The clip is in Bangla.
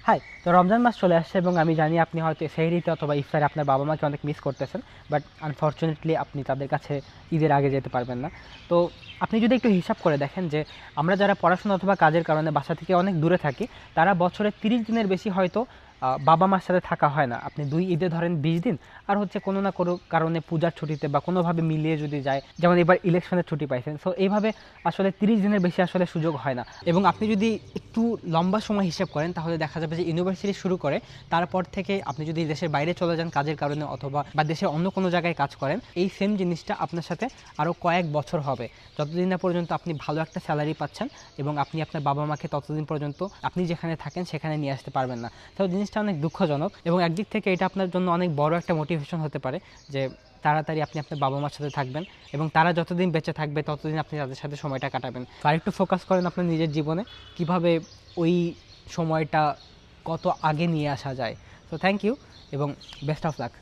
হাই, তো রমজান মাস চলে আসছে এবং আমি জানি আপনি হয়তো সেহরিতে অথবা ইফতারে আপনার বাবা মাকে অনেক মিস করতেছেন, বাট আনফর্চুনেটলি আপনি তাদের কাছে ঈদের আগে যেতে পারবেন না। তো আপনি যদি একটু হিসাব করে দেখেন যে আমরা যারা পড়াশোনা অথবা কাজের কারণে বাসা থেকে অনেক দূরে থাকি, তারা বছরে 30 দিনের বেশি হয়তো বাবা মার সাথে থাকা হয় না। আপনি 2 ঈদে ধরেন 20 দিন, আর হচ্ছে কোনো না কোনো কারণে পূজার ছুটিতে বা কোনোভাবে মিলিয়ে যদি যায়, যেমন এবার ইলেকশনের ছুটি পাইছেন, সো এইভাবে আসলে 30 দিনের বেশি আসলে সুযোগ হয় না। এবং আপনি যদি একটু লম্বা সময় হিসেব করেন তাহলে দেখা যাবে যে ইউনিভার্সিটি শুরু করে তারপর থেকে আপনি যদি দেশের বাইরে চলে যান কাজের কারণে অথবা বা দেশের অন্য কোনো জায়গায় কাজ করেন, এই সেম জিনিসটা আপনার সাথে আরও কয়েক বছর হবে, যতদিন না পর্যন্ত আপনি ভালো একটা স্যালারি পাচ্ছেন এবং আপনি আপনার বাবা মাকে ততদিন পর্যন্ত আপনি যেখানে থাকেন সেখানে নিয়ে আসতে পারবেন না। তো জিনিসটা অনেক দুঃখজনক এবং একদিক থেকে এটা আপনার জন্য অনেক বড় একটা মোটিভেশন হতে পারে যে তাড়াতাড়ি আপনি আপনার বাবা মার সাথে থাকবেন এবং তারা যতদিন বেঁচে থাকবে ততদিন আপনি তাদের সাথে সময়টা কাটাবেন। আর একটু ফোকাস করেন আপনার নিজের জীবনে, কিভাবে ওই সময়টা কত আগে নিয়ে আসা যায়। সো থ্যাংক ইউ এবং বেস্ট অফ লাক।